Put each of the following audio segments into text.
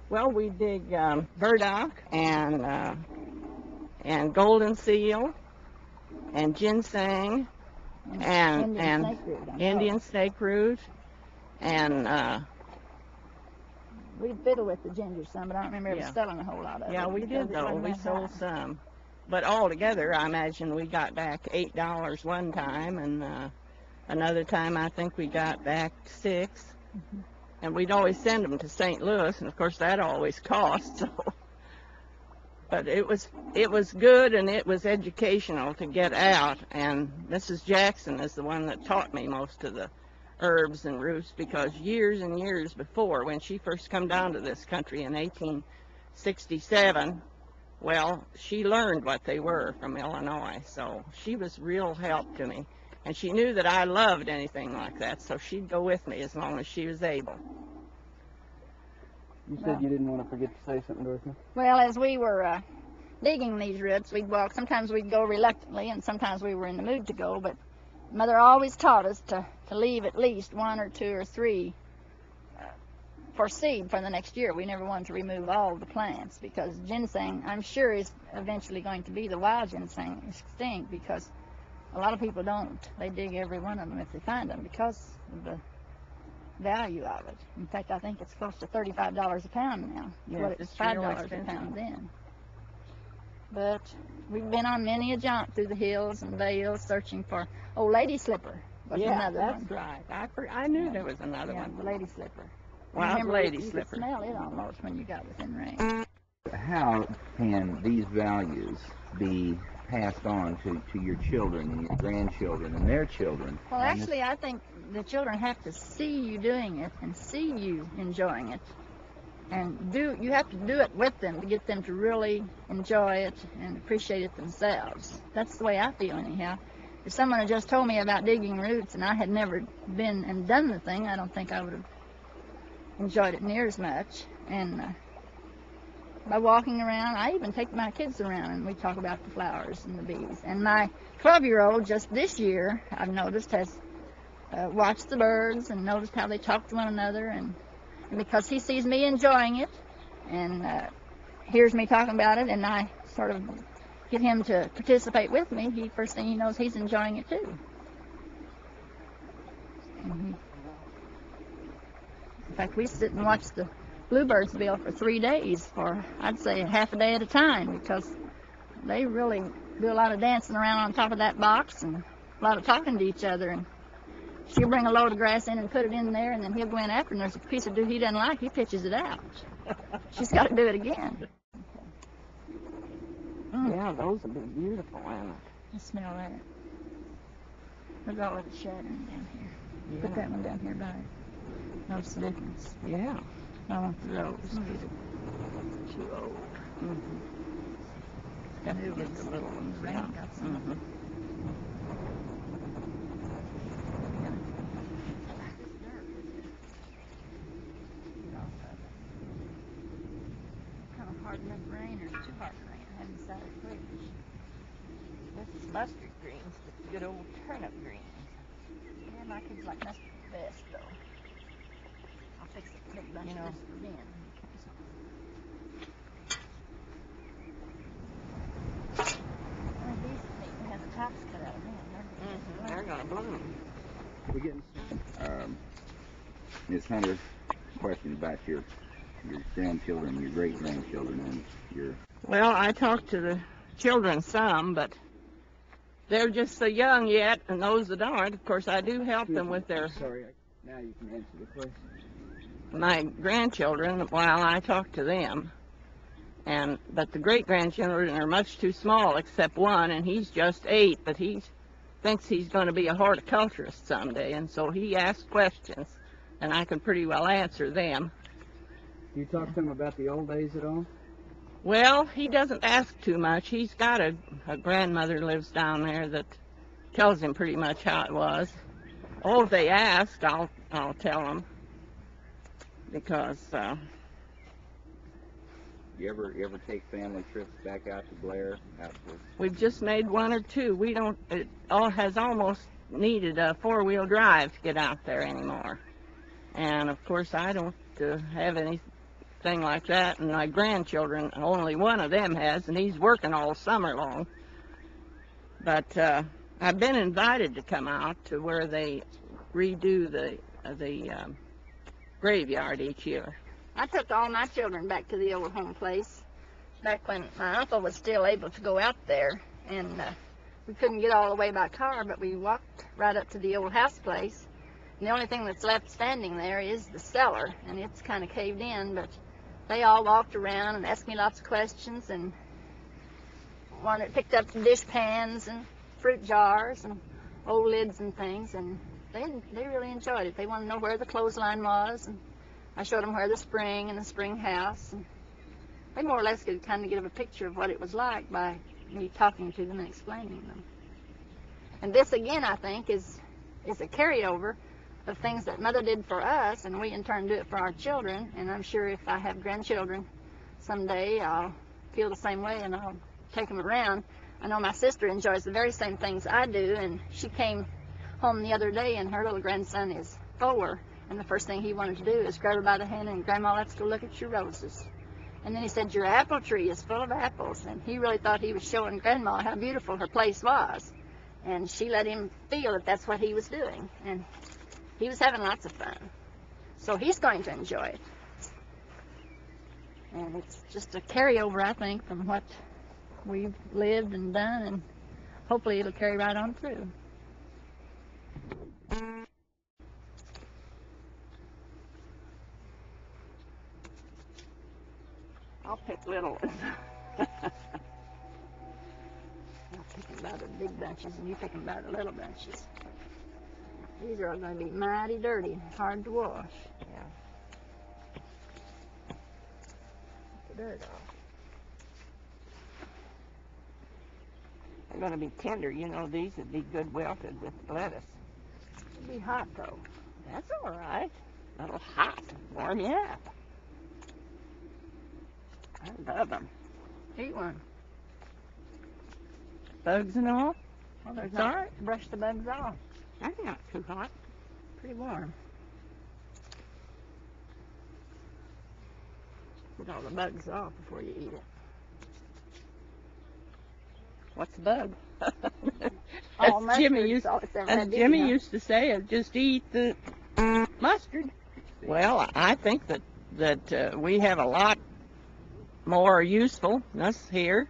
Well, we dig burdock and golden seal and ginseng and Indian snake root and we fiddled with the ginger some, but I don't remember ever selling a whole lot of it. Yeah, we did though. We sold some, but altogether, I imagine we got back $8 one time, and another time I think we got back 6. And we'd always send them to St. Louis, and of course that always cost. So, but it was good, and it was educational to get out. And Mrs. Jackson is the one that taught me most of the herbs and roots, because years and years before, when she first come down to this country in 1867, well, she learned what they were from Illinois. So she was real help to me. And she knew that I loved anything like that, so she'd go with me as long as she was able. You said you didn't want to forget to say something, Dorothy? Well, as we were digging these roots, we'd walk. Sometimes we'd go reluctantly, and sometimes we were in the mood to go, but Mother always taught us to leave at least 1 or 2 or 3 for seed for the next year. We never wanted to remove all the plants, because ginseng, I'm sure, is eventually going to be the wild ginseng extinct, because a lot of people don't. They dig every one of them if they find them because of the value of it. In fact, I think it's close to $35 a pound now. Yes, Well, it's $5 a pound then. But we've been on many a jaunt through the hills and vales searching for lady slipper. Was another that's one. right. I knew there was another one. The lady slipper. Wild lady you slipper. could smell it almost when you got within range. How can these values be passed on to your children and your grandchildren and their children? Well, actually, I think the children have to see you doing it and see you enjoying it. And you have to do it with them to get them to really enjoy it and appreciate it themselves. That's the way I feel anyhow. If someone had just told me about digging roots and I had never been and done the thing, I don't think I would have enjoyed it near as much. And by walking around, I even take my kids around and we talk about the flowers and the bees. And my 12-year-old just this year, I've noticed, has watched the birds and noticed how they talk to one another, and because he sees me enjoying it and hears me talking about it, and I sort of get him to participate with me, first thing he knows, he's enjoying it too. In fact, we sit and watch the bluebirds bill for 3 days, for I'd say half a day at a time, because they really do a lot of dancing around on top of that box and a lot of talking to each other. And she'll bring a load of grass in and put it in there, and then he'll go in after, and there's a piece of dew he doesn't like, he pitches it out. She's got to do it again. Yeah, those would be beautiful, Anna. I smell that. Look at all of the shattering down here. Yeah. Put that one down here by it. Notice the difference. Yeah. I want the rose. Too old. Got to get the little ones. Yeah. Kind of hard enough rain or too hard rain? I haven't decided which. This is mustard greens, the good old turnip greens. Yeah, my kids like mustard the best, though. I'll fix a big bunch of this for Ben. These neat. They have the tops cut out of them. They're going to bloom. We're getting Ms. Hunter, question about your grandchildren, your great-grandchildren, and your... Well, I talk to the children some, but they're just so young yet, and those that aren't, of course, I do help them with their... Sorry, now you can answer the question. My grandchildren, while I talk to them, but the great-grandchildren are much too small, except one, and he's just 8, but he thinks he's going to be a horticulturist someday, and so he asks questions, and I can pretty well answer them. Do you talk to him about the old days at all? Well, he doesn't ask too much. He's got a grandmother lives down there that tells him pretty much how it was. Oh, if they ask, I'll tell them, because You ever take family trips back out to Blair? We've just made 1 or 2. We don't. It all has almost needed a 4-wheel drive to get out there anymore. And of course, I don't have any anything like that, and my grandchildren, only one of them has, and he's working all summer long. But I've been invited to come out to where they redo the graveyard each year. I took all my children back to the old home place back when my uncle was still able to go out there, and we couldn't get all the way by car, but we walked right up to the old house place. And the only thing that's left standing there is the cellar, and it's kind of caved in, but they all walked around and asked me lots of questions, and picked up the dish pans and fruit jars and old lids and things, and they really enjoyed it. They wanted to know where the clothesline was, and I showed them where the spring and the spring house, and they more or less could kind of give a picture of what it was like by me talking to them and explaining them. And this again, I think, is a carryover of things that Mother did for us, and we in turn do it for our children. And I'm sure if I have grandchildren someday, I'll feel the same way, and I'll take them around. I know my sister enjoys the very same things I do, and she came home the other day, and her little grandson is 4, and the first thing he wanted to do is grab her by the hand and, Grandma, let's go look at your roses. And then he said, your apple tree is full of apples, and he really thought he was showing Grandma how beautiful her place was. And she let him feel that that's what he was doing, and he was having lots of fun. So he's going to enjoy it. And it's just a carryover, I think, from what we've lived and done, and hopefully it'll carry right on through. I'll pick little ones. I'll pick them by the big bunches, and you pick them by the little bunches. These are all going to be mighty dirty and hard to wash. Yeah. Get the dirt off. They're going to be tender. You know, these would be good wilted with lettuce. It'll be hot, though. That's all right. A little hot. Warm you up. I love them. Eat one. Bugs and all? Well, there's It's all not right. brush the bugs off. That's not too hot. Pretty warm. Get all the bugs off before you eat it. What's a bug? All As Jimmy mustard used, salt, except as that big Jimmy enough. used to say, just eat the mustard. Well, I think that we have a lot more usefulness here,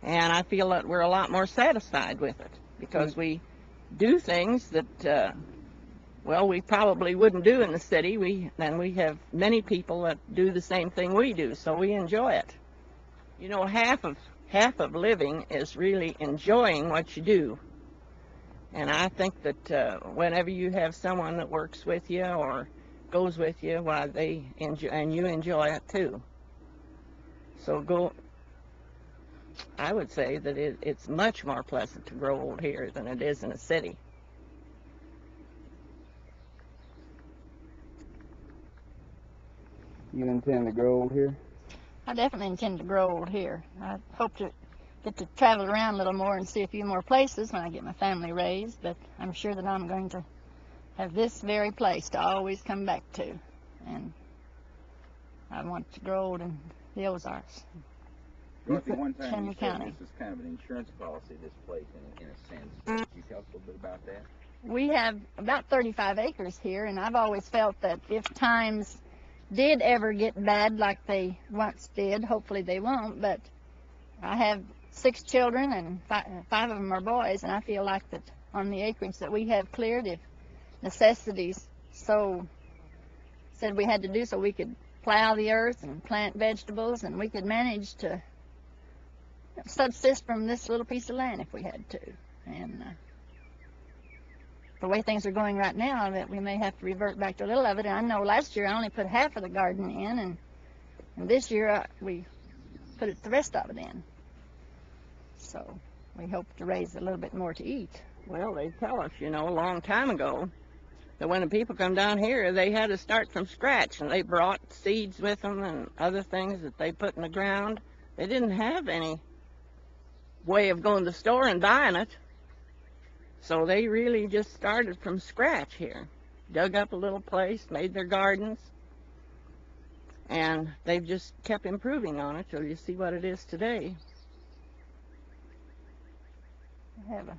and I feel that we're a lot more satisfied with it because we do things that, well, we probably wouldn't do in the city. And we have many people that do the same thing we do, so we enjoy it. You know, half of living is really enjoying what you do. And I think that whenever you have someone that works with you or goes with you, why they enjoy, and you enjoy it too. So I would say that it's much more pleasant to grow old here than it is in a city. You intend to grow old here? I definitely intend to grow old here. I hope to get to travel around a little more and see a few more places when I get my family raised, but I'm sure that I'm going to have this very place to always come back to. And I want to grow old in the Ozarks. Dorothy, one time Shannon you said County. this is kind of an insurance policy, this place, in a sense. Could you tell us a little bit about that? We have about 35 acres here, and I've always felt that if times did ever get bad like they once did, hopefully they won't, but I have 6 children, and 5 of them are boys, and I feel like that on the acreage that we have cleared, if necessities so said we had to do so, we could plow the earth and plant vegetables, and we could manage to subsist from this little piece of land if we had to. And the way things are going right now, that we may have to revert back to a little of it. And I know last year I only put half of the garden in, and this year we put the rest of it in. So we hope to raise a little bit more to eat. Well, they tell us, you know, a long time ago that when the people come down here, they had to start from scratch, and they brought seeds with them and other things that they put in the ground. They didn't have any way of going to the store and buying it. So they really just started from scratch here. Dug up a little place, made their gardens. And they've just kept improving on it till you see what it is today. I have a